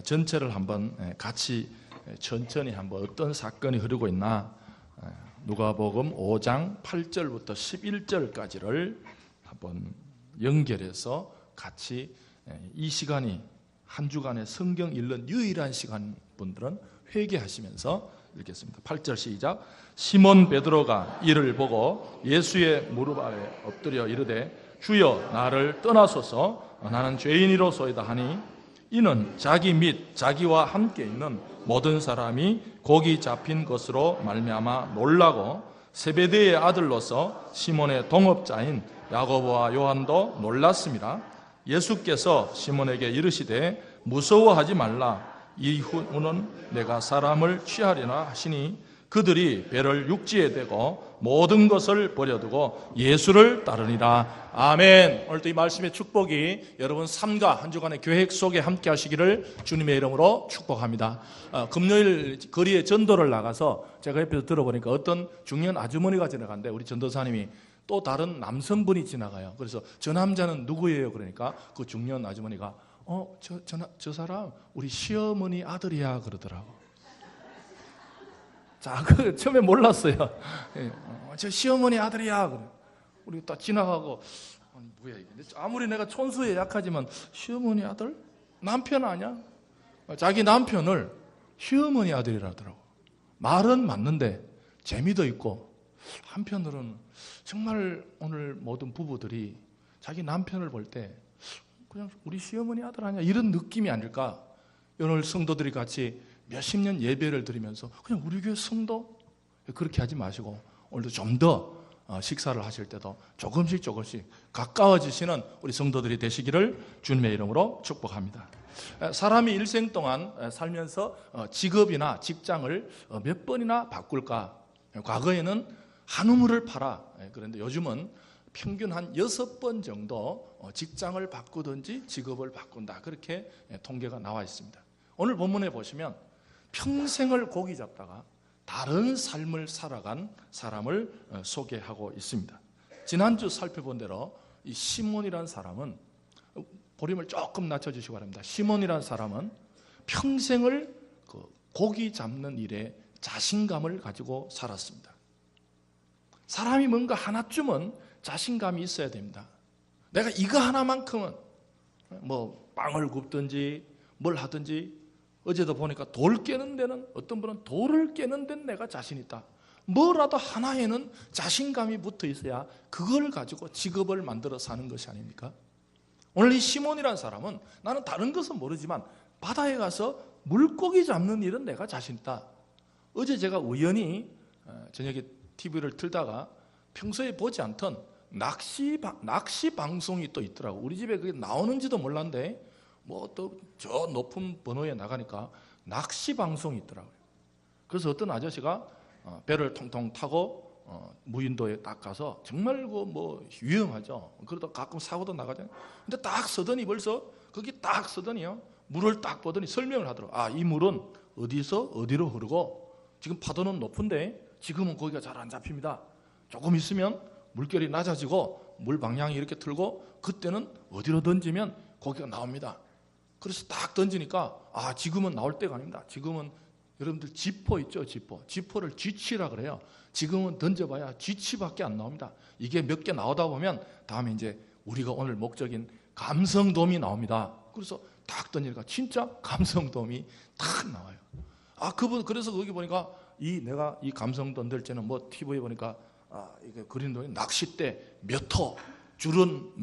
전체를 한번 같이 천천히 한번 어떤 사건이 흐르고 있나 누가복음 5장 8절부터 11절까지를 한번 연결해서 같이 이 시간이 한 주간의 성경 읽는 유일한 시간 분들은 회개하시면서 읽겠습니다. 8절 시작. 시몬 베드로가 이를 보고 예수의 무릎 아래 엎드려 이르되 주여 나를 떠나소서 나는 죄인이로소이다 하니 이는 자기 및 자기와 함께 있는 모든 사람이 고기 잡힌 것으로 말미암아 놀라고 세베대의 아들로서 시몬의 동업자인 야고보와 요한도 놀랐습니다. 예수께서 시몬에게 이르시되 무서워하지 말라. 이후는 내가 사람을 취하리라 하시니 그들이 배를 육지에 대고 모든 것을 버려두고 예수를 따르니라. 아멘. 오늘도 이 말씀의 축복이 여러분 삶과 한 주간의 계획 속에 함께 하시기를 주님의 이름으로 축복합니다. 금요일 거리에 전도를 나가서 제가 옆에서 들어보니까 어떤 중년 아주머니가 지나가는데 우리 전도사님이 또 다른 남성분이 지나가요. 그래서 저 남자는 누구예요? 그러니까 그 중년 아주머니가 저 사람 우리 시어머니 아들이야 그러더라고. 자, 그 처음에 몰랐어요. 저 시어머니 아들이야. 그래. 우리 딱 지나가고 뭐야 이게? 아무리 내가 촌수에 약하지만 시어머니 아들? 남편 아니야? 자기 남편을 시어머니 아들이라더라고. 말은 맞는데 재미도 있고 한편으로는 정말 오늘 모든 부부들이 자기 남편을 볼 때 그냥 우리 시어머니 아들 아니야 이런 느낌이 아닐까? 오늘 성도들이 같이 몇십 년 예배를 드리면서 그냥 우리 교회 성도? 그렇게 하지 마시고 오늘도 좀 더 식사를 하실 때도 조금씩 가까워지시는 우리 성도들이 되시기를 주님의 이름으로 축복합니다. 사람이 일생 동안 살면서 직업이나 직장을 몇 번이나 바꿀까? 과거에는 한 우물을 팔아. 그런데 요즘은 평균 한 6번 정도 직장을 바꾸든지 직업을 바꾼다. 그렇게 통계가 나와 있습니다. 오늘 본문에 보시면 평생을 고기 잡다가 다른 삶을 살아간 사람을 소개하고 있습니다. 지난주 살펴본 대로 이 시몬이라는 사람은 볼륨을 조금 낮춰주시기 바랍니다. 시몬이라는 사람은 평생을 고기 잡는 일에 자신감을 가지고 살았습니다. 사람이 뭔가 하나쯤은 자신감이 있어야 됩니다. 내가 이거 하나만큼은 뭐 빵을 굽든지 뭘 하든지 어제도 보니까 돌 깨는 데는 어떤 분은 돌을 깨는 데는 내가 자신 있다. 뭐라도 하나에는 자신감이 붙어 있어야 그걸 가지고 직업을 만들어 사는 것이 아닙니까? 오늘 이 시몬이라는 사람은 나는 다른 것은 모르지만 바다에 가서 물고기 잡는 일은 내가 자신 있다. 어제 제가 우연히 저녁에 TV를 틀다가 평소에 보지 않던 낚시 방송이 또 있더라고. 우리 집에 그게 나오는지도 몰랐는데 뭐 또 저 높은 번호에 나가니까 낚시 방송이 있더라고요. 그래서 어떤 아저씨가 배를 통통 타고 무인도에 딱 가서 정말 뭐 위험하죠. 그러다 가끔 사고도 나가잖아요. 근데 딱 서더니 벌써 거기 딱 서더니요 물을 딱 보더니 설명을 하더라고요. 아, 이 물은 어디서 어디로 흐르고 지금 파도는 높은데 지금은 거기가 잘 안 잡힙니다. 조금 있으면 물결이 낮아지고 물 방향이 이렇게 틀고 그때는 어디로 던지면 고기가 나옵니다. 그래서 딱 던지니까 지금은 나올 때가 아닙니다. 지금은 여러분들 지포 있죠? 지포를 쥐치라 그래요. 지금은 던져봐야 쥐치밖에 안 나옵니다. 이게 몇 개 나오다 보면 다음에 이제 우리가 오늘 목적인 감성돔이 나옵니다. 그래서 딱 던지니까 진짜 감성돔이 딱 나와요. 그래서 거기 보니까 내가 이 감성돔 던질때는 뭐 TV에 보니까 이게 그린동이 낚싯대 몇 호, 줄은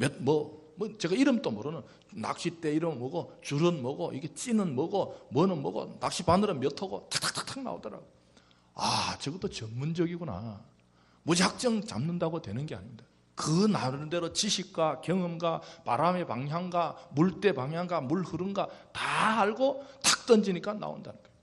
제가 이름도 모르는 낚싯대 이름은 뭐고 줄은 뭐고 이게 찌는 뭐고 뭐는 뭐고 낚시 바늘은 몇 호고 탁탁탁탁 나오더라고. 저것도 전문적이구나. 무작정 잡는다고 되는 게 아닙니다. 그 나름대로 지식과 경험과 바람의 방향과 물때 방향과 물 흐름과 다 알고 탁 던지니까 나온다는 거예요.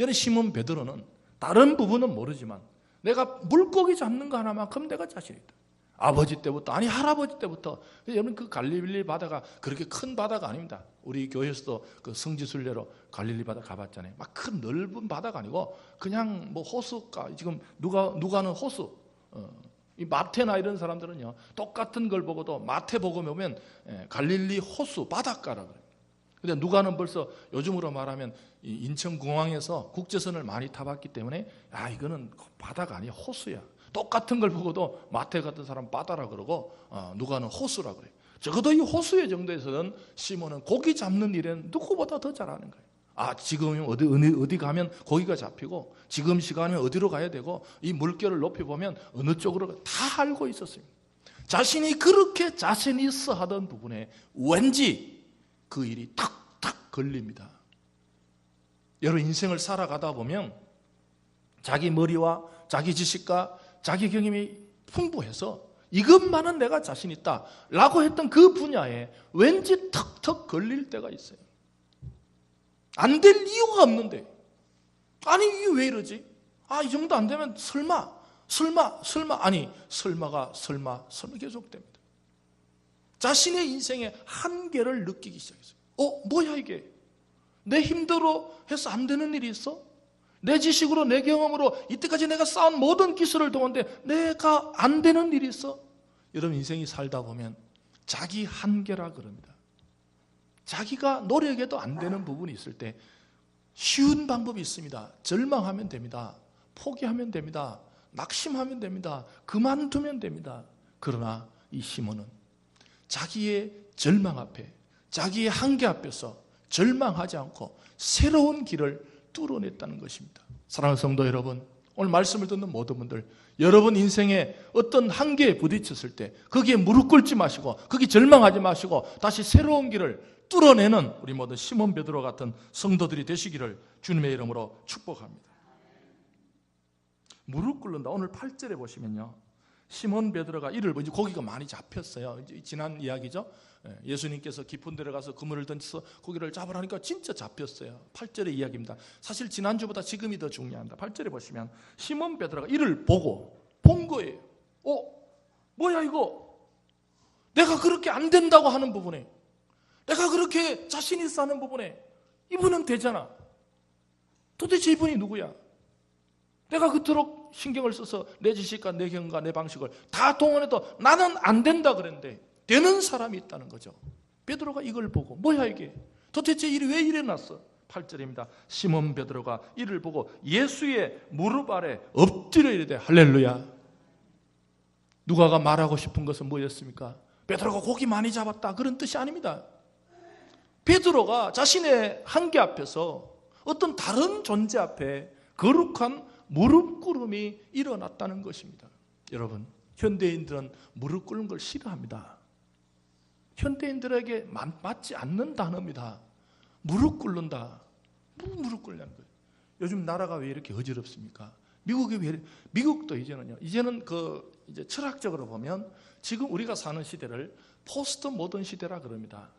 여는 시몬 베드로는 다른 부분은 모르지만 내가 물고기 잡는 거 하나만큼 내가 자신 있다. 아버지 때부터 할아버지 때부터. 여러분 그 갈릴리 바다가 그렇게 큰 바다가 아닙니다. 우리 교회에서도 그 성지순례로 갈릴리 바다 가봤잖아요. 막 큰 넓은 바다가 아니고 그냥 뭐 호수가 지금 누가는 호수. 이 마태나 이런 사람들은요 똑같은 걸 보고도 마태 복음에 보면 갈릴리 호수 바닷가라 그래요. 근데 누가는 벌써 요즘으로 말하면 이 인천공항에서 국제선을 많이 타봤기 때문에 이거는 바다가 아니야, 호수야. 똑같은 걸 보고도 마태 같은 사람 바다라 그러고 누가는 호수라 그래. 적어도 이 호수의 정도에서는 시몬은 고기 잡는 일에는 누구보다 더 잘하는 거예요. 지금 어디 가면 고기가 잡히고 지금 시간이면 어디로 가야 되고 이 물결을 높이 보면 어느 쪽으로 다 알고 있었어요. 자신이 그렇게 자신 있어 하던 부분에 왠지 그 일이 탁탁 걸립니다. 여러분, 인생을 살아가다 보면 자기 머리와 자기 지식과 자기 경험이 풍부해서 이것만은 내가 자신 있다 라고 했던 그 분야에 왠지 턱턱 걸릴 때가 있어요. 안 될 이유가 없는데, 아니 이게 왜 이러지? 이 정도 안 되면 설마 아니 설마가 계속됩니다. 자신의 인생의 한계를 느끼기 시작했어요. 뭐야 이게? 내 힘대로 해서 안 되는 일이 있어? 내 지식으로 내 경험으로 이때까지 내가 쌓은 모든 기술을 동원데 내가 안 되는 일이 있어? 여러분, 인생이 살다 보면 자기 한계라 그럽니다. 자기가 노력해도 안 되는 부분이 있을 때 쉬운 방법이 있습니다. 절망하면 됩니다. 포기하면 됩니다. 낙심하면 됩니다. 그만두면 됩니다. 그러나 이 시몬은 자기의 절망 앞에, 자기의 한계 앞에서 절망하지 않고 새로운 길을 뚫어냈다는 것입니다. 사랑하는 성도 여러분, 오늘 말씀을 듣는 모든 분들, 여러분 인생에 어떤 한계에 부딪혔을 때 거기에 무릎 꿇지 마시고 거기 절망하지 마시고 다시 새로운 길을 뚫어내는 우리 모든 시몬 베드로 같은 성도들이 되시기를 주님의 이름으로 축복합니다. 무릎 꿇는다. 오늘 8절에 보시면요, 시몬 베드로가 이제 고기가 많이 잡혔어요. 지난 이야기죠. 예수님께서 깊은 데로 가서 그물을 던져서 고기를 잡으라니까 진짜 잡혔어요. 8절의 이야기입니다. 사실 지난주보다 지금이 더 중요합니다. 8절에 보시면 시몬 베드로가 이를 보고 본 거예요. 뭐야 이거? 내가 그렇게 안 된다고 하는 부분에, 내가 그렇게 자신 있어 하는 부분에 이분은 되잖아. 도대체 이분이 누구야? 내가 그토록 신경을 써서 내 지식과 내 경험과 내 방식을 다 동원해도 나는 안 된다 그랬는데 되는 사람이 있다는 거죠. 베드로가 이걸 보고 뭐야 이게? 도대체 일이 왜 일어났어? 8절입니다. 시몬 베드로가 이를 보고 예수의 무릎 아래 엎드려 이르되 할렐루야. 누가가 말하고 싶은 것은 뭐였습니까? 베드로가 고기 많이 잡았다 그런 뜻이 아닙니다. 베드로가 자신의 한계 앞에서 어떤 다른 존재 앞에 거룩한 무릎 꿇음이 일어났다는 것입니다. 여러분, 현대인들은 무릎 꿇는 걸 싫어합니다. 현대인들에게 맞지 않는 단어입니다. 무릎 꿇는다. 무릎 꿇냐는 거예요. 요즘 나라가 왜 이렇게 어지럽습니까? 미국도 이제는 이제 철학적으로 보면 지금 우리가 사는 시대를 포스트 모던 시대라 그럽니다.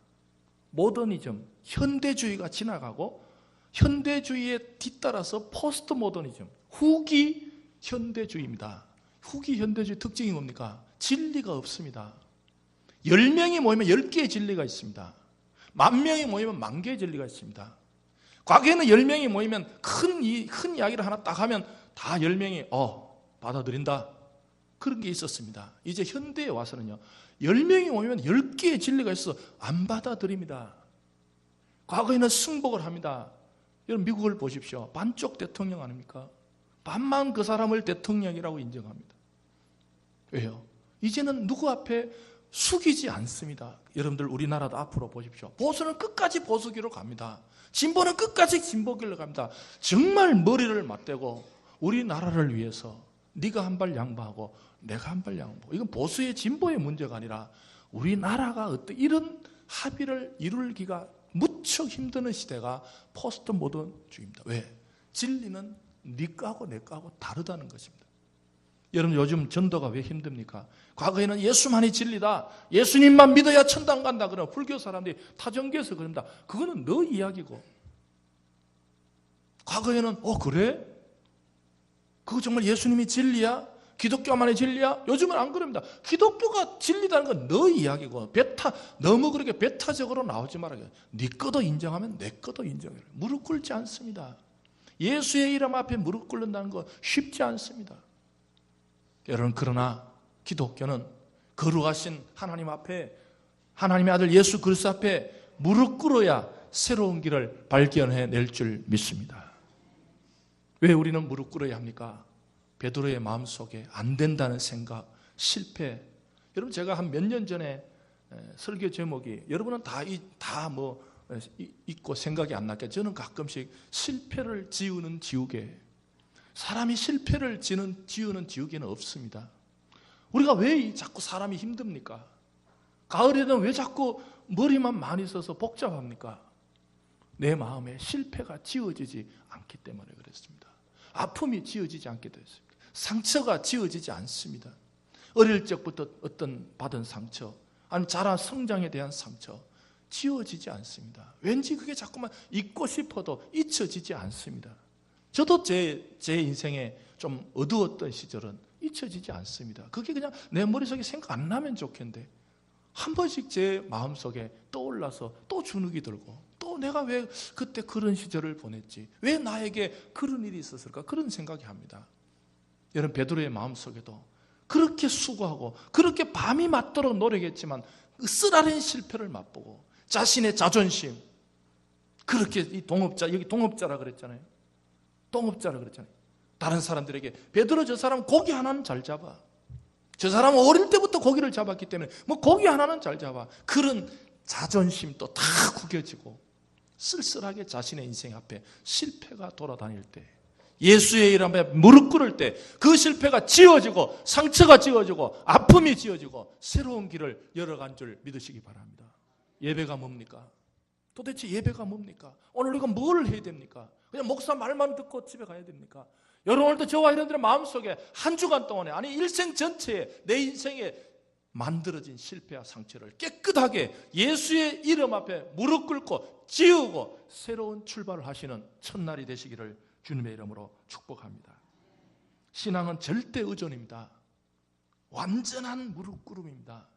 모더니즘, 현대주의가 지나가고 현대주의에 뒤따라서 포스트 모더니즘, 후기 현대주의입니다. 후기 현대주의 특징이 뭡니까? 진리가 없습니다. 10명이 모이면 10개의 진리가 있습니다. 10,000명이 모이면 10,000개의 진리가 있습니다. 과거에는 10명이 모이면 큰 이야기를 하나 딱 하면 다 10명이 받아들인다. 그런 게 있었습니다. 이제 현대에 와서는요, 10명이 모이면 10개의 진리가 있어서 안 받아들입니다. 과거에는 승복을 합니다. 여러분, 미국을 보십시오. 반쪽 대통령 아닙니까? 반만 그 사람을 대통령이라고 인정합니다. 왜요? 이제는 누구 앞에 숙이지 않습니다. 여러분들, 우리나라도 앞으로 보십시오. 보수는 끝까지 보수기로 갑니다. 진보는 끝까지 진보길로 갑니다. 정말 머리를 맞대고 우리나라를 위해서 네가 한 발 양보하고 내가 한 발 양보. 이건 보수의 진보의 문제가 아니라 우리나라가 어떤 이런 합의를 이룰기가 무척 힘드는 시대가 포스트 모던주의입니다. 왜? 진리는 네 거하고 내 거하고 다르다는 것입니다. 여러분, 요즘 전도가 왜 힘듭니까? 과거에는 예수만이 진리다, 예수님만 믿어야 천당 간다 그러면 불교 사람들이 타종교에서 그럽니다. 그거는 너 이야기고, 과거에는 그래? 그거 정말 예수님이 진리야? 기독교만의 진리야? 요즘은 안 그럽니다. 기독교가 진리다는 건 너 이야기고, 너무 그렇게 배타적으로 나오지 말아요. 네 거도 인정하면 내 거도 인정해요. 무릎 꿇지 않습니다. 예수의 이름 앞에 무릎 꿇는다는 거 쉽지 않습니다. 여러분, 그러나 기독교는 거룩하신 하나님 앞에, 하나님의 아들 예수 그리스도 앞에 무릎 꿇어야 새로운 길을 발견해낼 줄 믿습니다. 왜 우리는 무릎 꿇어야 합니까? 베드로의 마음속에 안 된다는 생각, 실패. 여러분, 제가 한 몇 년 전에 설교 제목이, 여러분은 다 있고 생각이 안 났겠죠. 저는 가끔씩 실패를 지우는 지우개. 사람이 실패를 지우는 지우개는 없습니다. 우리가 왜 자꾸 사람이 힘듭니까? 가을에는 왜 자꾸 머리만 많이 써서 복잡합니까? 내 마음에 실패가 지워지지 않기 때문에 그렇습니다. 아픔이 지워지지 않게 됐습니다. 상처가 지워지지 않습니다. 어릴 적부터 어떤 받은 상처, 아니면 자란 성장에 대한 상처 지워지지 않습니다. 왠지 그게 자꾸만 잊고 싶어도 잊혀지지 않습니다. 저도 제 인생에 좀 어두웠던 시절은 잊혀지지 않습니다. 그게 그냥 내 머릿속에 생각 안 나면 좋겠는데 한 번씩 제 마음속에 떠올라서 또 주눅이 들고, 또 내가 왜 그때 그런 시절을 보냈지, 왜 나에게 그런 일이 있었을까, 그런 생각이 합니다. 여러분, 베드로의 마음속에도 그렇게 수고하고 그렇게 밤이 맞도록 노력했지만 쓰라린 실패를 맛보고 자신의 자존심, 그렇게 이 동업자, 여기 동업자라 그랬잖아요. 동업자라 그랬잖아요. 다른 사람들에게 베드로 저 사람 고기 하나는 잘 잡아, 저 사람은 어릴 때부터 고기를 잡았기 때문에 뭐 고기 하나는 잘 잡아, 그런 자존심도 다 구겨지고 쓸쓸하게 자신의 인생 앞에 실패가 돌아다닐 때, 예수의 이름 앞에 무릎 꿇을 때 그 실패가 지워지고 상처가 지워지고 아픔이 지워지고 새로운 길을 열어간 줄 믿으시기 바랍니다. 예배가 뭡니까? 도대체 예배가 뭡니까? 오늘 우리가 뭘 해야 됩니까? 그냥 목사 말만 듣고 집에 가야 됩니까? 여러분, 오늘도 저와 여러분들의 마음속에 한 주간 동안에, 아니 일생 전체에, 내 인생에 만들어진 실패와 상처를 깨끗하게 예수의 이름 앞에 무릎 꿇고 지우고 새로운 출발을 하시는 첫날이 되시기를 주님의 이름으로 축복합니다. 신앙은 절대 의존입니다. 완전한 무릎 꿇음입니다.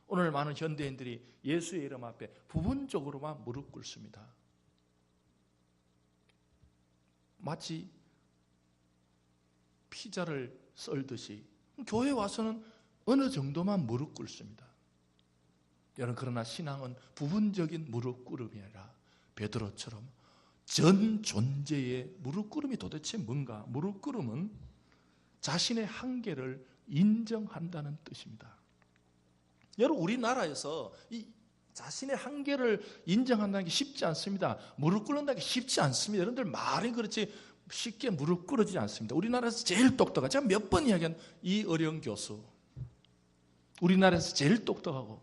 오늘 많은 현대인들이 예수의 이름 앞에 부분적으로만 무릎 꿇습니다. 마치 피자를 썰듯이 교회 와서는 어느 정도만 무릎 꿇습니다. 여러분, 그러나 신앙은 부분적인 무릎 꿇음이 아니라 베드로처럼 전 존재의 무릎 꿇음이 도대체 뭔가? 무릎 꿇음은 자신의 한계를 인정한다는 뜻입니다. 여러분, 우리나라에서 이 자신의 한계를 인정한다는 게 쉽지 않습니다. 무릎 꿇는다는 게 쉽지 않습니다. 여러분들 말이 그렇지 쉽게 무릎 꿇어지지 않습니다. 우리나라에서 제일 똑똑한, 제가 몇 번 이야기한 이어령 교수, 우리나라에서 제일 똑똑하고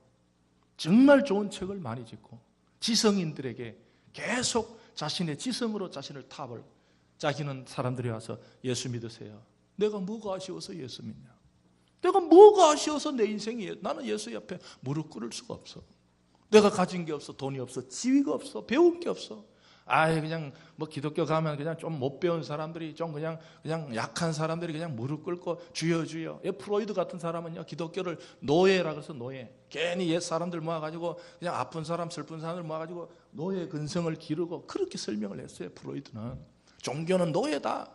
정말 좋은 책을 많이 짓고 지성인들에게 계속 자신의 지성으로 자신을 탑을, 자기는 사람들이 와서 예수 믿으세요. 내가 뭐가 아쉬워서 예수 믿냐? 내가 뭐가 아쉬워서 내 인생이, 나는 예수 옆에 무릎 꿇을 수가 없어. 내가 가진 게 없어, 돈이 없어, 지위가 없어, 배운 게 없어. 아예 그냥 뭐 기독교 가면 그냥 좀 못 배운 사람들이, 좀 그냥 약한 사람들이 그냥 무릎 꿇고 주여 주여. 프로이드 같은 사람은요, 기독교를 노예라 그래서 노예. 괜히 옛 사람들 모아가지고 그냥 아픈 사람, 슬픈 사람들 모아가지고 노예 근성을 기르고 그렇게 설명을 했어요. 프로이드는 종교는 노예다.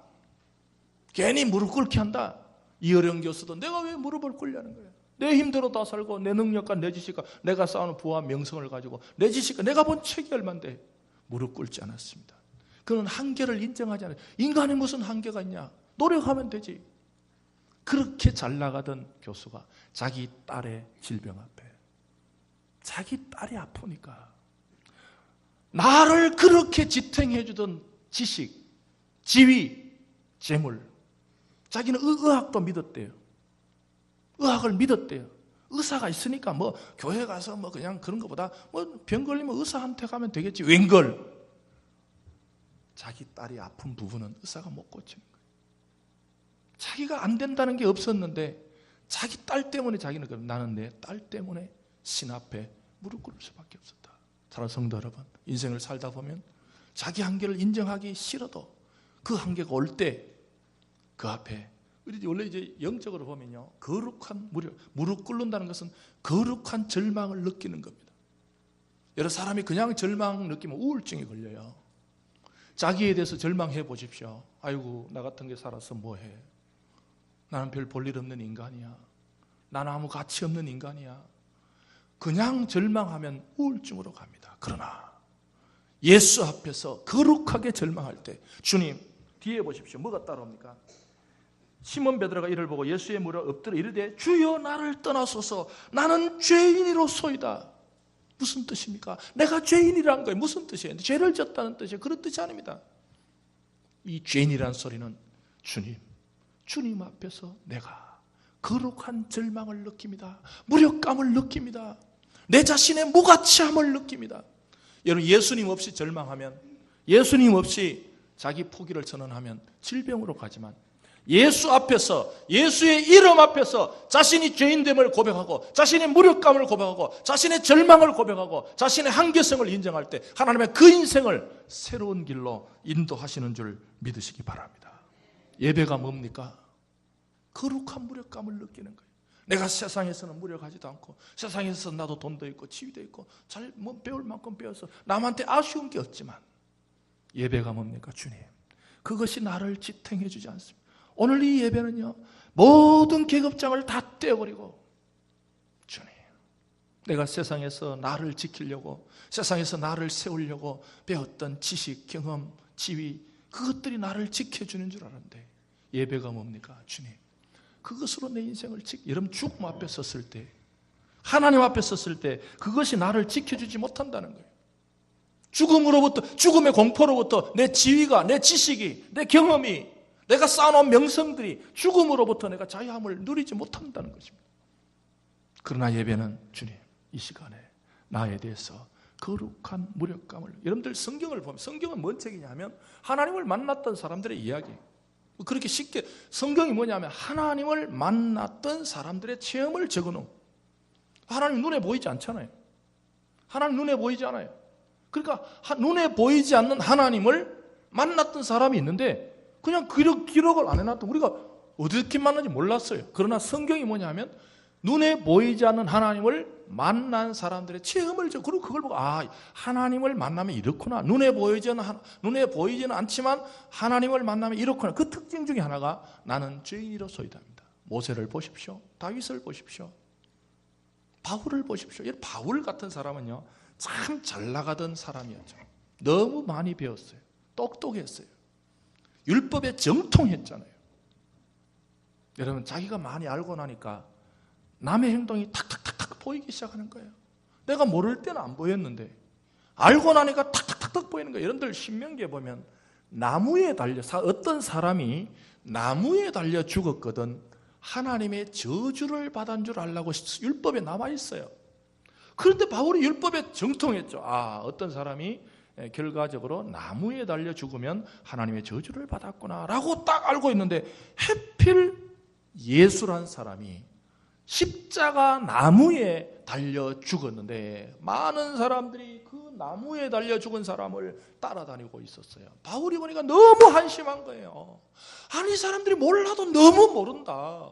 괜히 무릎 꿇게 한다. 이어령 교수도 내가 왜 무릎을 꿇냐는 거예요. 내 힘대로 다 살고 내 능력과 내 지식과 내가 쌓은 부와 명성을 가지고 내 지식과 내가 본 책이 얼만데 무릎 꿇지 않았습니다. 그는 한계를 인정하지 않아요. 인간이 무슨 한계가 있냐? 노력하면 되지. 그렇게 잘 나가던 교수가 자기 딸의 질병 앞에, 자기 딸이 아프니까 나를 그렇게 지탱해 주던 지식, 지위, 재물, 자기는 의학도 믿었대요. 의학을 믿었대요. 의사가 있으니까 뭐 교회 가서 뭐 그냥 그런 것보다 뭐 병 걸리면 의사한테 가면 되겠지. 웬걸? 자기 딸이 아픈 부분은 의사가 못 고치는 거예요. 자기가 안 된다는 게 없었는데 자기 딸 때문에 자기는 그럼 나는 내 딸 때문에 신 앞에 무릎 꿇을 수밖에 없었다. 사랑하는 성도 여러분, 인생을 살다 보면 자기 한계를 인정하기 싫어도 그 한계가 올 때 그 앞에, 원래 이제 영적으로 보면요, 거룩한 무릎 꿇는다는 것은 거룩한 절망을 느끼는 겁니다. 여러 사람이 그냥 절망 느끼면 우울증이 걸려요. 자기에 대해서 절망해 보십시오. 아이고, 나 같은 게 살아서 뭐해? 나는 별 볼 일 없는 인간이야. 나는 아무 가치 없는 인간이야. 그냥 절망하면 우울증으로 갑니다. 그러나 예수 앞에서 거룩하게 절망할 때, 주님, 뒤에 보십시오. 뭐가 따라옵니까? 시몬 베드로가 이를 보고 예수의 무릎 엎드려 이르되 주여 나를 떠나소서 나는 죄인이로소이다. 무슨 뜻입니까? 내가 죄인이라는 거예요. 무슨 뜻이에요? 죄를 졌다는 뜻이에요. 그런 뜻이 아닙니다. 이 죄인이라는 소리는 주님 앞에서 내가 거룩한 절망을 느낍니다. 무력감을 느낍니다. 내 자신의 무가치함을 느낍니다. 여러분, 예수님 없이 절망하면, 예수님 없이 자기 포기를 선언하면 질병으로 가지만, 예수 앞에서, 예수의 이름 앞에서 자신이 죄인됨을 고백하고 자신의 무력감을 고백하고 자신의 절망을 고백하고 자신의 한계성을 인정할 때 하나님의 그 인생을 새로운 길로 인도하시는 줄 믿으시기 바랍니다. 예배가 뭡니까? 거룩한 무력감을 느끼는 거예요. 내가 세상에서는 무력하지도 않고 세상에서 나도 돈도 있고 지위도 있고 잘 배울 만큼 배워서 남한테 아쉬운 게 없지만, 예배가 뭡니까? 주님, 그것이 나를 지탱해 주지 않습니다. 오늘 이 예배는요, 모든 계급장을 다 떼어버리고, 주님, 내가 세상에서 나를 지키려고, 세상에서 나를 세우려고 배웠던 지식, 경험, 지위, 그것들이 나를 지켜주는 줄 알았는데, 예배가 뭡니까? 주님, 그것으로 내 인생을 여러분, 죽음 앞에 섰을 때, 하나님 앞에 섰을 때 그것이 나를 지켜주지 못한다는 거예요. 죽음으로부터, 죽음의 공포로부터 내 지위가, 내 지식이, 내 경험이, 내가 쌓아놓은 명성들이 죽음으로부터 내가 자유함을 누리지 못한다는 것입니다. 그러나 예배는 주님, 이 시간에 나에 대해서 거룩한 무력감을, 여러분들 성경을 보면, 성경은 뭔 책이냐 하면 하나님을 만났던 사람들의 이야기. 그렇게 쉽게, 성경이 뭐냐면 하나님을 만났던 사람들의 체험을 적어놓은, 하나님 눈에 보이지 않잖아요. 하나님 눈에 보이지 않아요. 그러니까 눈에 보이지 않는 하나님을 만났던 사람이 있는데 그냥 기록을 안 해놨던, 우리가 어떻게 만났는지 몰랐어요. 그러나 성경이 뭐냐면 눈에 보이지 않는 하나님을 만난 사람들의 체험을 적고, 그리고 그걸 보고 하나님을 만나면 이렇구나. 눈에 보이지는 않지만 하나님을 만나면 이렇구나. 그 특징 중에 하나가 나는 죄인이로소이다입니다. 모세를 보십시오. 다윗을 보십시오. 바울을 보십시오. 바울 같은 사람은요, 참 잘 나가던 사람이었죠. 너무 많이 배웠어요. 똑똑했어요. 율법에 정통했잖아요. 여러분, 자기가 많이 알고 나니까 남의 행동이 탁탁탁탁 보이기 시작하는 거예요. 내가 모를 때는 안 보였는데 알고 나니까 탁탁탁탁 보이는 거예요. 여러분들 신명기에 보면 나무에 달려, 어떤 사람이 나무에 달려 죽었거든 하나님의 저주를 받은 줄 알라고 율법에 남아 있어요. 그런데 바울이 율법에 정통했죠. 어떤 사람이 결과적으로 나무에 달려 죽으면 하나님의 저주를 받았구나 라고 딱 알고 있는데, 하필 예수란 사람이 십자가 나무에 달려 죽었는데 많은 사람들이 그 나무에 달려 죽은 사람을 따라다니고 있었어요. 바울이 보니까 너무 한심한 거예요. 아니, 사람들이 몰라도 너무 모른다.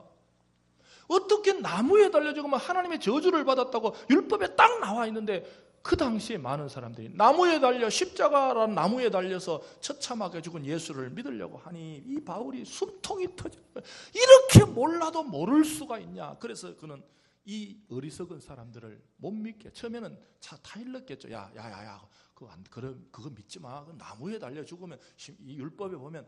어떻게 나무에 달려 죽으면 하나님의 저주를 받았다고 율법에 딱 나와 있는데, 그 당시에 많은 사람들이 나무에 달려, 십자가라는 나무에 달려서 처참하게 죽은 예수를 믿으려고 하니 이 바울이 숨통이 터져요. 이렇게 몰라도 모를 수가 있냐. 그래서 그는 이 어리석은 사람들을 못 믿게, 처음에는 다 일렀겠죠. 야, 그거 믿지 마. 나무에 달려 죽으면 이 율법에 보면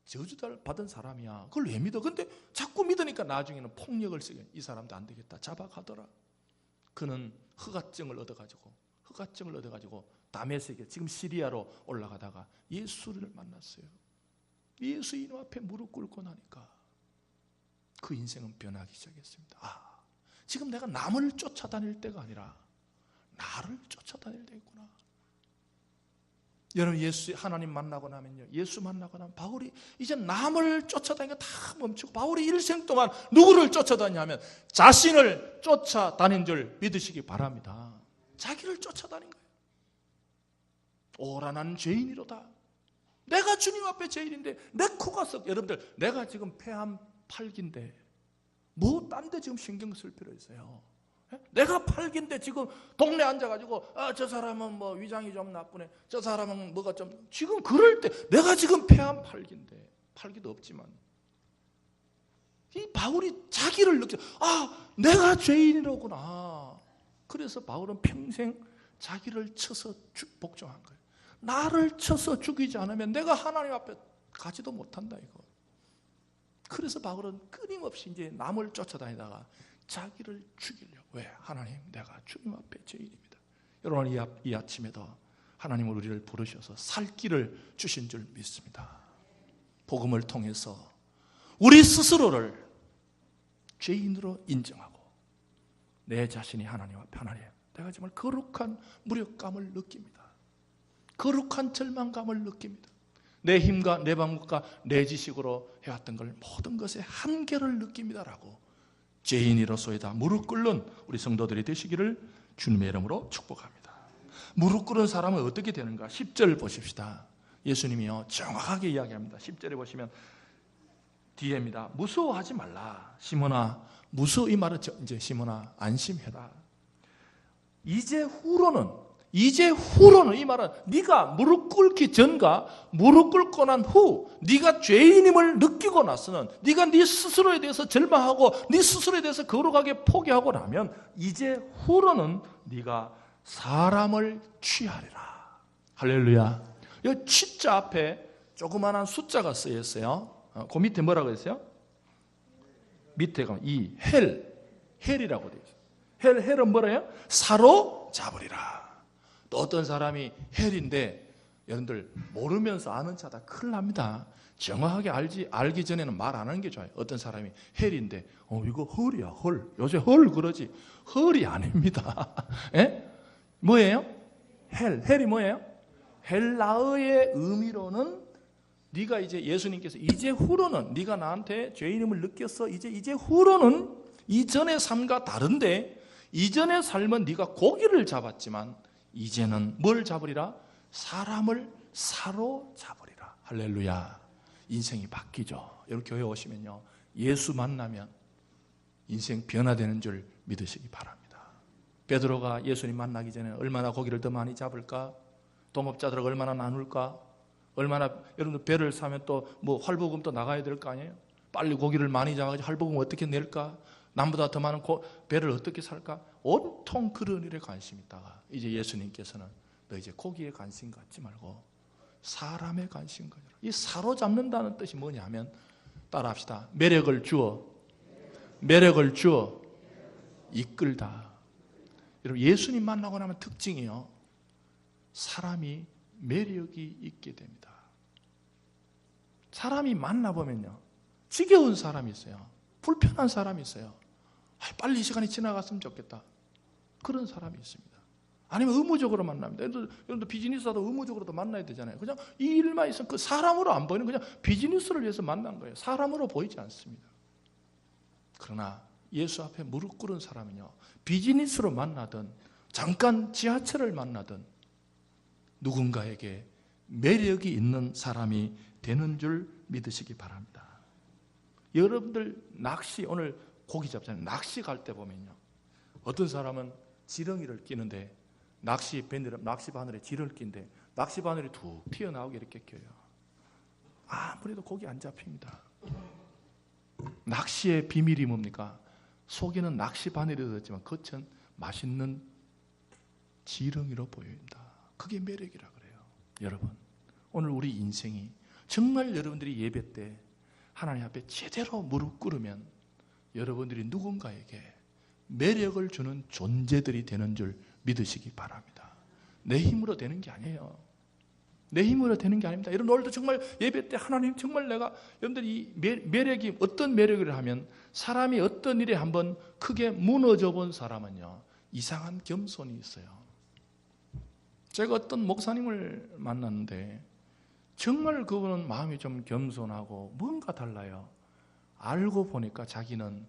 저주 받은 사람이야. 그걸 왜 믿어? 근데 자꾸 믿으니까 나중에는 폭력을 쓰게, 이 사람도 안 되겠다, 잡아가더라. 그는 허가증을 얻어가지고 다메섹에, 지금 시리아로 올라가다가 예수를 만났어요. 예수 이름 앞에 무릎 꿇고 나니까 그 인생은 변하기 시작했습니다. 지금 내가 남을 쫓아다닐 때가 아니라 나를 쫓아다닐 때구나. 여러분, 하나님 만나고 나면요, 예수 만나고 나면 바울이 이제 남을 쫓아다니는 거 다 멈추고, 바울이 일생 동안 누구를 쫓아다니냐면 자신을 쫓아다닌 줄 믿으시기 바랍니다. 자기를 쫓아다닌 거예요. 오라 나는 죄인이로다. 내가 주님 앞에 죄인인데 내 코가 썩. 여러분들, 내가 지금 폐암 8기인데 뭐 딴 데 지금 신경 쓸 필요 있어요? 내가 8기인데 지금 동네 앉아가지고 저 사람은 뭐 위장이 좀 나쁘네, 저 사람은 뭐가 좀, 지금 그럴 때 내가 지금 폐암 8기인데, 8기도 없지만 이 바울이 자기를 느껴, 내가 죄인이로구나. 그래서 바울은 평생 자기를 쳐서 복종한 거예요. 나를 쳐서 죽이지 않으면 내가 하나님 앞에 가지도 못한다 이거. 그래서 바울은 끊임없이 이제 남을 쫓아다니다가 자기를 죽이려고. 왜? 하나님, 내가 주님 앞에 죄인입니다. 여러분, 이 아침에도 하나님은 우리를 부르셔서 살 길을 주신 줄 믿습니다. 복음을 통해서 우리 스스로를 죄인으로 인정하고 내 자신이 하나님 앞에, 하나님, 내가 정말 거룩한 무력감을 느낍니다. 거룩한 절망감을 느낍니다. 내 힘과 내 방법과 내 지식으로 해왔던 걸 모든 것에 한계를 느낍니다라고 죄인으로서의 다 무릎 꿇는 우리 성도들이 되시기를 주님의 이름으로 축복합니다. 무릎 꿇은 사람은 어떻게 되는가? 10절 보십시다. 예수님이요 정확하게 이야기합니다. 10절에 보시면 뒤에입니다. 무서워하지 말라. 시몬아, 무서워. 이 말은 이제 시몬아 안심해라. 이제 후로는 이 말은 네가 무릎 꿇기 전과 무릎 꿇고 난 후 네가 죄인임을 느끼고 나서는, 네가 네 스스로에 대해서 절망하고 네 스스로에 대해서 거룩하게 포기하고 나면 이제 후로는 네가 사람을 취하리라. 할렐루야. 이 취자 앞에 조그마한 숫자가 쓰여 있어요. 그 밑에 뭐라고 했어요? 밑에 가면 이 헬이라고 되어 있어요. 헬은 뭐래요? 사로잡으리라. 또 어떤 사람이 헬인데 여러분들 모르면서 아는 차다 큰일 납니다. 정확하게 알기 전에는 말 안 하는 게 좋아요. 어떤 사람이 헬인데 이거 헐이야 헐. 요새 헐 그러지. 헐이 아닙니다. 예? 뭐예요? 헬이 뭐예요? 헬라어의 의미로는 네가 이제 예수님께서 이제 후로는 네가 나한테 죄인임을 느꼈어. 이제 후로는 이전의 삶과 다른데, 이전의 삶은 네가 고기를 잡았지만 이제는 뭘 잡으리라? 사람을 사로잡으리라. 할렐루야. 인생이 바뀌죠. 여러분 교회 오시면요, 예수 만나면 인생 변화되는 줄 믿으시기 바랍니다. 베드로가 예수님 만나기 전에 얼마나 고기를 더 많이 잡을까? 동업자들하고 얼마나 나눌까? 얼마나, 여러분들 배를 사면 또 뭐 활보금 또 나가야 될 거 아니에요? 빨리 고기를 많이 잡아가지고 활보금 어떻게 낼까? 남보다 더 많은 배를 어떻게 살까? 온통 그런 일에 관심이 있다가 이제 예수님께서는 너 이제 고기에 관심 갖지 말고 사람에 관심 가져라. 이 사로잡는다는 뜻이 뭐냐면, 따라합시다. 매력을 주어 이끌다. 여러분, 예수님 만나고 나면 특징이요, 사람이 매력이 있게 됩니다. 사람이 만나보면요, 지겨운 사람이 있어요. 불편한 사람이 있어요. 빨리 이 시간이 지나갔으면 좋겠다. 그런 사람이 있습니다. 아니면 의무적으로 만납니다. 여러분들 비즈니스하도 의무적으로도 만나야 되잖아요. 그냥 이 일만 있으면 그 사람으로 안 보이는, 그냥 비즈니스를 위해서 만난 거예요. 사람으로 보이지 않습니다. 그러나 예수 앞에 무릎 꿇은 사람은요, 비즈니스로 만나든 잠깐 지하철을 만나든 누군가에게 매력이 있는 사람이 되는 줄 믿으시기 바랍니다. 여러분들 낚시, 오늘 고기 잡잖아요. 낚시 갈 때 보면요, 어떤 사람은 지렁이를 끼는데 낚시 바늘에 지렁이를 끼는데 낚시 바늘이 툭 튀어나오게 이렇게 껴요. 아무래도 고기 안 잡힙니다. 낚시의 비밀이 뭡니까? 속에는 낚시 바늘이 들었지만 겉은 맛있는 지렁이로 보입니다. 그게 매력이라 그래요. 여러분, 오늘 우리 인생이 정말 여러분들이 예배 때 하나님 앞에 제대로 무릎 꿇으면 여러분들이 누군가에게 매력을 주는 존재들이 되는 줄 믿으시기 바랍니다. 내 힘으로 되는 게 아니에요. 내 힘으로 되는 게 아닙니다. 여러분, 오늘도 정말 예배 때 하나님 정말 내가, 여러분들이 매력이 어떤 매력을 하면, 사람이 어떤 일에 한번 크게 무너져 본 사람은요, 이상한 겸손이 있어요. 제가 어떤 목사님을 만났는데 정말 그분은 마음이 좀 겸손하고 뭔가 달라요. 알고 보니까 자기는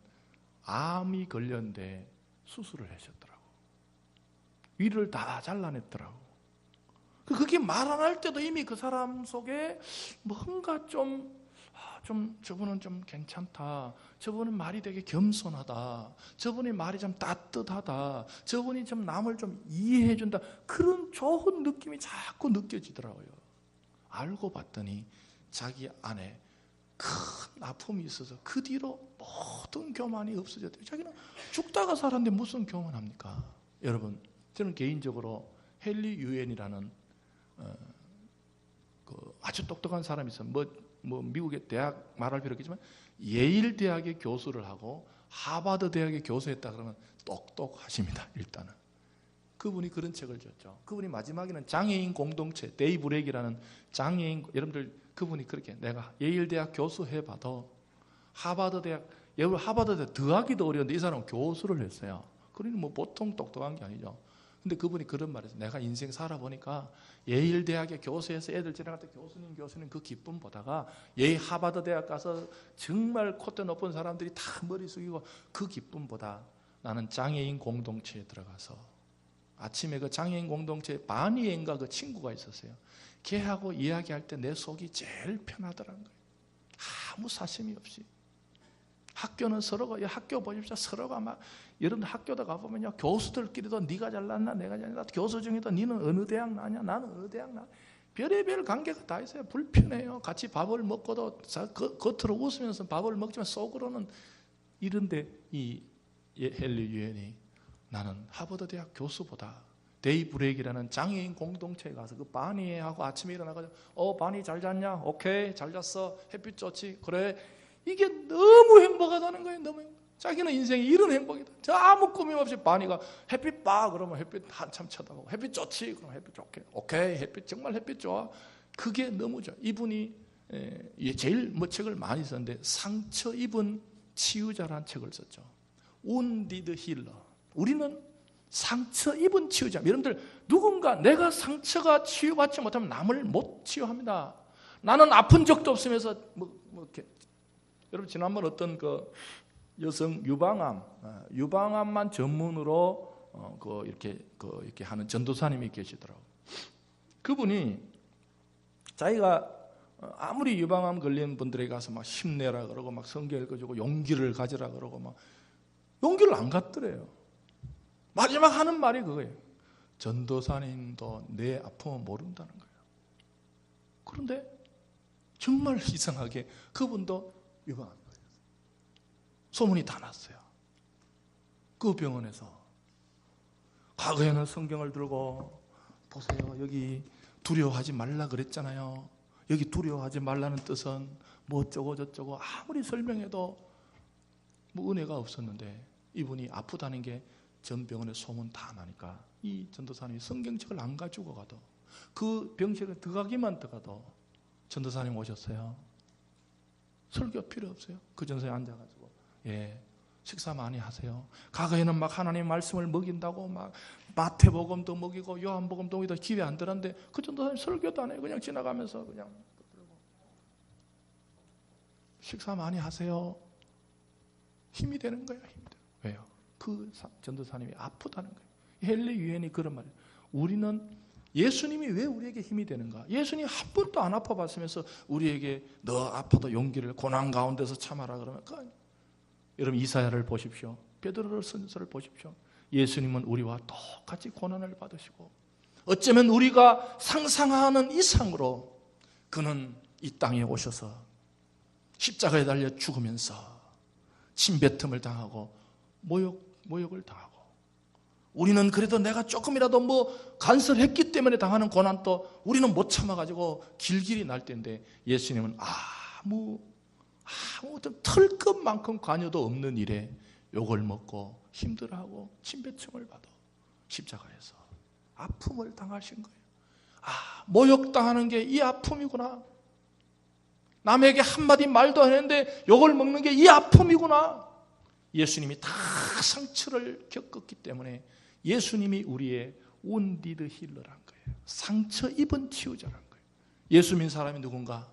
암이 걸렸는데 수술을 하셨더라고. 위를 다 잘라냈더라고. 그게 말 안 할 때도 이미 그 사람 속에 뭔가 좀 저분은 좀 괜찮다. 저분은 말이 되게 겸손하다. 저분이 말이 좀 따뜻하다. 저분이 좀 남을 좀 이해해 준다. 그런 좋은 느낌이 자꾸 느껴지더라고요. 알고 봤더니 자기 안에 큰 아픔이 있어서 그 뒤로 모든 교만이 없어졌대요. 자기는 죽다가 살았는데 무슨 교만합니까? 여러분, 저는 개인적으로 헨리 유엔이라는 아주 똑똑한 사람이 있어요. 뭐 미국의 대학 말할 필요 없겠지만 예일 대학의 교수를 하고 하버드 대학의 교수했다 그러면 똑똑하십니다. 일단은 그분이 그런 책을 줬죠. 그분이 마지막에는 장애인 공동체 데이브렉이라는 장애인, 여러분들 그분이 그렇게 내가 예일 대학 교수 해봐도 하버드 대학 더하기도 어려운데 이 사람은 교수를 했어요. 그러니 뭐 보통 똑똑한 게 아니죠. 근데 그분이 그런 말을 했어요. 내가 인생 살아보니까 예일 대학의 교수에서 애들 지나갈 때 교수님 그 기쁨 보다가 예일 하버드 대학 가서 정말 콧대 높은 사람들이 다 머리 숙이고 그 기쁨보다 나는 장애인 공동체에 들어가서 아침에 그 장애인 공동체에 바니엔가 그 친구가 있었어요. 걔하고 이야기할 때 내 속이 제일 편하더라는 거예요. 아무 사심이 없이. 학교는 서로가, 학교 보십시오. 서로가 막, 여러분들 학교도 가보면요. 교수들끼리도 네가 잘났나 내가 잘났나, 교수 중에도 너는 어느 대학 나냐 나는 어느 대학 나, 별의별 관계가 다 있어요. 불편해요. 같이 밥을 먹고도 겉으로 웃으면서 밥을 먹지만 속으로는 이런데 이 헨리 유엔이 나는 하버드 대학 교수보다 데이브렉이라는 장애인 공동체에 가서 그 바니하고 아침에 일어나가지고 바니 잘 잤냐? 오케이 잘 잤어. 햇빛 좋지? 그래. 이게 너무 행복하다는 거예요. 너무 행복. 자기는 인생이 이런 행복이다. 저 아무 꾸밈 없이 바니가 햇빛 봐 그러면 햇빛 한참 쳐다보고 햇빛 좋지? 그럼 햇빛 좋게. 오케이 햇빛 정말 햇빛 좋아. 그게 너무 좋아. 이분이 제일 책을 많이 썼는데 상처 입은 치유자라는 책을 썼죠. Wounded Healer. 우리는 상처 입은 치유자. 여러분들 누군가 내가 상처가 치유받지 못하면 남을 못 치유합니다. 나는 아픈 적도 없으면서 이렇게. 여러분 지난번 어떤 그 여성 유방암만 전문으로 이렇게 하는 전도사님이 계시더라고요. 그분이 자기가 아무리 유방암 걸린 분들에게 가서 막 힘내라 그러고 막 성경 읽어주고 용기를 가지라 그러고 막 용기를 안 갖더래요. 마지막 하는 말이 그거예요. 전도사님도 내 아픔은 모른다는 거예요. 그런데 정말 이상하게 그분도 유방암 걸렸어요. 소문이 다 났어요. 그 병원에서. 과거에는 성경을 들고 보세요. 여기 두려워하지 말라 그랬잖아요. 여기 두려워하지 말라는 뜻은 뭐 어쩌고 저쩌고 아무리 설명해도 뭐 은혜가 없었는데 이분이 아프다는 게 전 병원에 소문 다 나니까 이 전도사님이 성경책을 안 가지고 가도 그 병실에 들어가기만 들어가도 전도사님 오셨어요. 설교 필요 없어요. 그 전소에 앉아가지고 식사 많이 하세요. 과거에는 막 하나님 말씀을 먹인다고 막 마태복음도 먹이고 요한복음도 먹이다 기회 안 들었는데 그 전도사님 설교도 안 해요. 그냥 지나가면서 그냥 식사 많이 하세요. 힘이 되는 거예요. 힘이 돼요. 왜요? 그 전도사님이 아프다는 거예요. 헨리 유엔이 그런 말이에요. 우리는 예수님이 왜 우리에게 힘이 되는가? 예수님 한 번도 안 아파봤으면서 우리에게 너 아파도 용기를 고난 가운데서 참아라 그러면 여러분 이사야를 보십시오. 베드로전서를 보십시오. 예수님은 우리와 똑같이 고난을 받으시고 어쩌면 우리가 상상하는 이상으로 그는 이 땅에 오셔서 십자가에 달려 죽으면서 침뱉음을 당하고 모욕을 당하고 우리는 그래도 내가 조금이라도 뭐 간섭했기 때문에 당하는 고난도 우리는 못 참아가지고 길길이 날 텐데 예수님은 아무 어떤 털끝만큼 관여도 없는 일에 욕을 먹고 힘들어하고 침뱉음을 받아 십자가에서 아픔을 당하신 거예요. 모욕당하는 게 이 아픔이구나. 남에게 한마디 말도 안 했는데 욕을 먹는 게 이 아픔이구나. 예수님이 다 상처를 겪었기 때문에 예수님이 우리의 wounded healer란 거예요. 상처 입은 치유자란 거예요. 예수 믿는 사람이 누군가?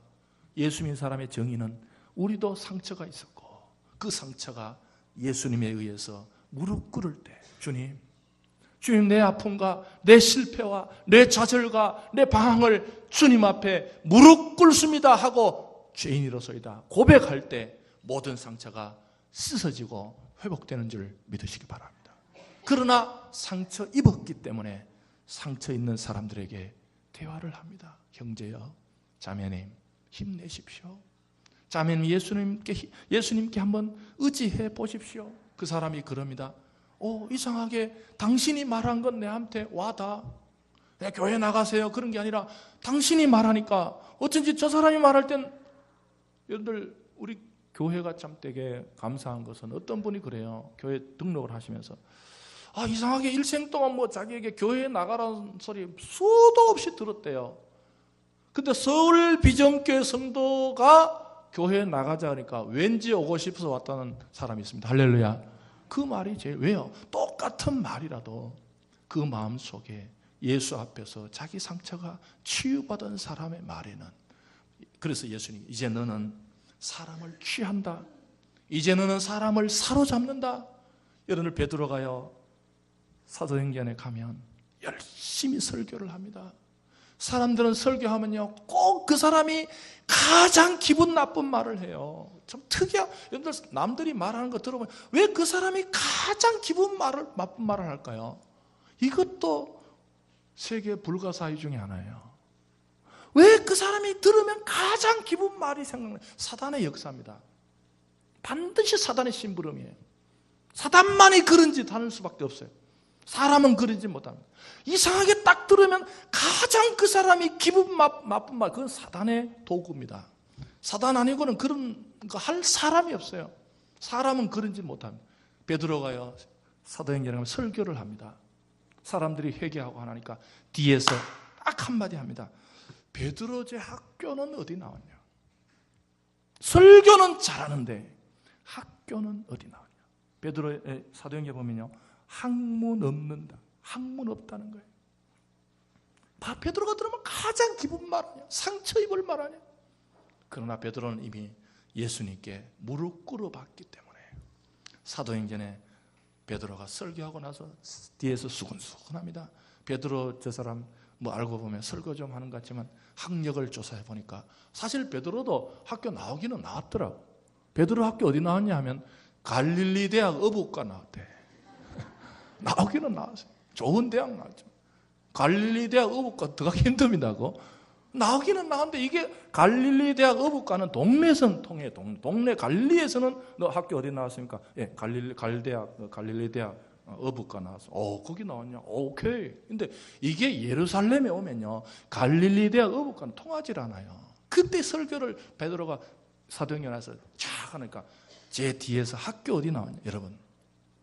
예수 믿는 사람의 정의는 우리도 상처가 있었고 그 상처가 예수님에 의해서 무릎 꿇을 때 주님 내 아픔과 내 실패와 내 좌절과 내 방황을 주님 앞에 무릎 꿇습니다 하고 죄인이로소이다 고백할 때 모든 상처가 씻어지고 회복되는 줄 믿으시기 바랍니다. 그러나 상처 입었기 때문에 상처 있는 사람들에게 대화를 합니다. 형제여, 자매님 힘내십시오. 자매님 예수님께 한번 의지해 보십시오. 그 사람이 그럽니다. 이상하게 당신이 말한 건 내한테 와닿아. 내 교회 나가세요. 그런 게 아니라 당신이 말하니까 어쩐지 저 사람이 말할 땐 여러분들 우리 교회가 참 되게 감사한 것은 어떤 분이 그래요. 교회 등록을 하시면서 이상하게 일생 동안 뭐 자기에게 교회에 나가라는 소리 수도 없이 들었대요. 근데 서울 비전교회 성도가 교회에 나가자 하니까 왠지 오고 싶어서 왔다는 사람이 있습니다. 할렐루야. 그 말이 제일 왜요? 똑같은 말이라도 그 마음 속에 예수 앞에서 자기 상처가 치유받은 사람의 말에는, 그래서 예수님 이제 너는 사람을 취한다. 이제 너는 사람을 사로잡는다. 여러분들 베드로가요 사도행전에 가면 열심히 설교를 합니다. 사람들은 설교하면요 꼭 그 사람이 가장 기분 나쁜 말을 해요. 참 특이한, 여러분들 남들이 말하는 거 들어보면 왜 그 사람이 가장 기분 나쁜 말을 할까요? 이것도 세계 불가사의 중에 하나예요. 왜 그 사람이 들으면 가장 기분 말이 생각나요? 사단의 역사입니다. 반드시 사단의 심부름이에요. 사단만이 그런 짓 하는 수밖에 없어요. 사람은 그러지 못합니다. 이상하게 딱 들으면 가장 그 사람이 기분 나쁜 말, 그건 사단의 도구입니다. 사단 아니고는 그런 거 할 사람이 없어요. 사람은 그런 짓 못합니다. 베드로가요 사도행전에 가면 설교를 합니다. 사람들이 회개하고 하니까 뒤에서 딱 한마디 합니다. 베드로 제 학교는 어디 나왔냐? 설교는 잘하는데 학교는 어디 나왔냐? 베드로의 사도행전 보면요 학문 없는다. 학문 없다는 거예요. 베드로가 들으면 가장 기분 말하냐? 상처 입을 말하냐? 그러나 베드로는 이미 예수님께 무릎 꿇어봤기 때문에 사도행전에 베드로가 설교하고 나서 뒤에서 수근수근합니다. 베드로 저 사람 뭐 알고 보면 설교 좀 하는 것 같지만 학력을 조사해 보니까 사실 베드로도 학교 나오기는 나왔더라고. 베드로 학교 어디 나왔냐 하면 갈릴리 대학 어부과 나왔대. 나오기는 나왔어요. 좋은 대학 나왔죠. 갈릴리 대학 어부과 들어가기 힘듭니다고. 나오기는 나왔는데 이게 갈릴리 대학 어부과는 동네선 통해. 동네 갈릴리에서는 너 학교 어디 나왔습니까? 예, 갈릴리 대학 어부과 나왔어. 거기 나왔냐? 오케이. 근데 이게 예루살렘에 오면요 갈릴리 대학 어부과는 통하질 않아요. 그때 설교를 베드로가 사도행전에서 쫙 하니까 제 뒤에서 학교 어디 나왔냐? 여러분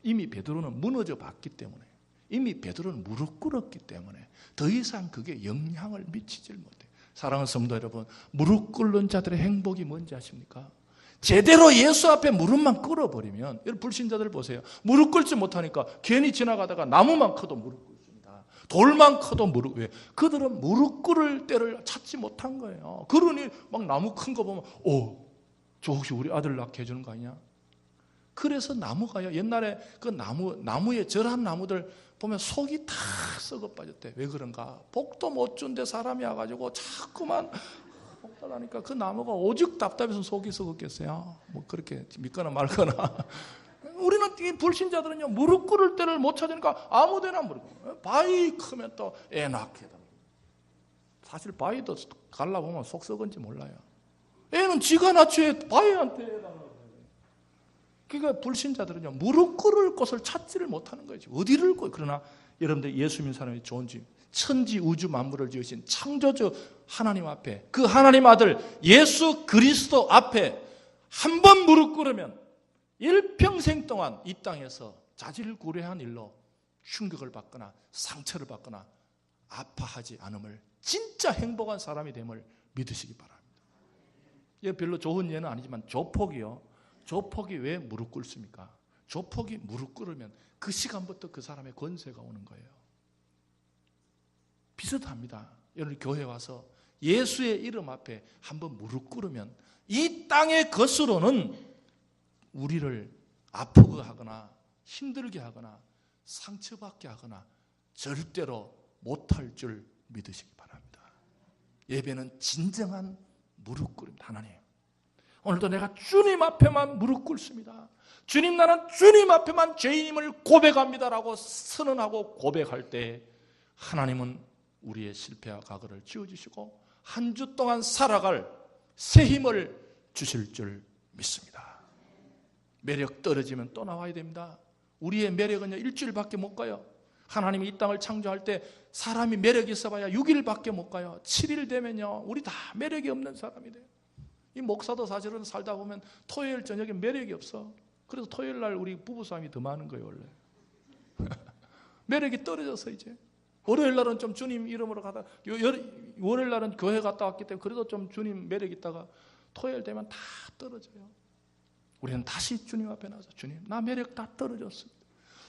이미 베드로는 무너져 봤기 때문에, 이미 베드로는 무릎 꿇었기 때문에 더 이상 그게 영향을 미치질 못해요. 사랑하는 성도 여러분, 무릎 꿇는 자들의 행복이 뭔지 아십니까? 제대로 예수 앞에 무릎만 꿇어버리면, 여러분 불신자들 보세요. 무릎 꿇지 못하니까 괜히 지나가다가 나무만 커도 무릎 꿇습니다. 돌만 커도 무릎, 왜? 그들은 무릎 꿇을 때를 찾지 못한 거예요. 그러니 막 나무 큰 거 보면 저 혹시 우리 아들 낳게 해주는 거 아니냐? 그래서 나무가요 옛날에 그 나무에 절한 나무들 보면 속이 다 썩어 빠졌대. 왜 그런가? 복도 못 준데 사람이 와가지고 자꾸만 복달하니까 그 나무가 오죽 답답해서 속이 썩었겠어요. 뭐 그렇게 믿거나 말거나. 우리는 이 불신자들은요 무릎 꿇을 때를 못 찾으니까 아무데나 무릎. 바위 크면 또 애 낳게 됩니다. 사실 바위도 갈라보면 속 썩은지 몰라요. 애는 지가 낳지 바위한테 해달라고. 그러니까 불신자들은요 무릎 꿇을 곳을 찾지를 못하는 거죠. 어디를 꿇어요? 그러나 여러분들 예수 믿는 사람이 좋은 집, 천지 우주 만물을 지으신 창조주 하나님 앞에, 그 하나님 아들 예수 그리스도 앞에 한 번 무릎 꿇으면 일평생 동안 이 땅에서 자질구레한 일로 충격을 받거나 상처를 받거나 아파하지 않음을, 진짜 행복한 사람이 됨을 믿으시기 바랍니다. 이게 별로 좋은 예는 아니지만 조폭이요, 조폭이 왜 무릎 꿇습니까? 조폭이 무릎 꿇으면 그 시간부터 그 사람의 권세가 오는 거예요. 비슷합니다. 여러분 교회 와서 예수의 이름 앞에 한번 무릎 꿇으면 이 땅의 것으로는 우리를 아프게 하거나 힘들게 하거나 상처받게 하거나 절대로 못할 줄 믿으시기 바랍니다. 예배는 진정한 무릎 꿇음입니다. 하나님, 오늘도 내가 주님 앞에만 무릎 꿇습니다. 주님, 나는 주님 앞에만 죄인임을 고백합니다라고 선언하고 고백할 때 하나님은 우리의 실패와 과거를 지워주시고 한 주 동안 살아갈 새 힘을 주실 줄 믿습니다. 매력 떨어지면 또 나와야 됩니다. 우리의 매력은요 일주일밖에 못 가요. 하나님이 이 땅을 창조할 때 사람이 매력이 있어봐야 6일밖에 못 가요. 7일 되면요 우리 다 매력이 없는 사람이 돼요. 이 목사도 사실은 살다 보면 토요일 저녁에 매력이 없어. 그래서 토요일 날 우리 부부싸움이 더 많은 거예요 원래. 매력이 떨어져서 이제 월요일 날은 좀 주님 이름으로 가다 월요일 날은 교회 갔다 왔기 때문에 그래도 좀 주님 매력 있다가 토요일 되면 다 떨어져요. 우리는 다시 주님 앞에 나서 주님 나 매력 다 떨어졌습니다.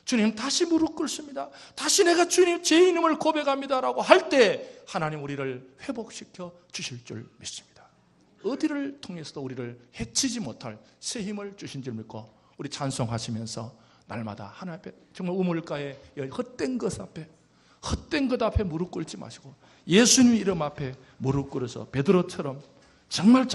주님 다시 무릎 꿇습니다. 다시 내가 주님 제 이름을 고백합니다라고 할 때 하나님 우리를 회복시켜 주실 줄 믿습니다. 어디를 통해서도 우리를 해치지 못할 새 힘을 주신 줄 믿고 우리 찬송하시면서 날마다 하나님 앞에 정말 우물가에 헛된 것 앞에 무릎 꿇지 마시고 예수님 이름 앞에 무릎 꿇어서 베드로처럼 정말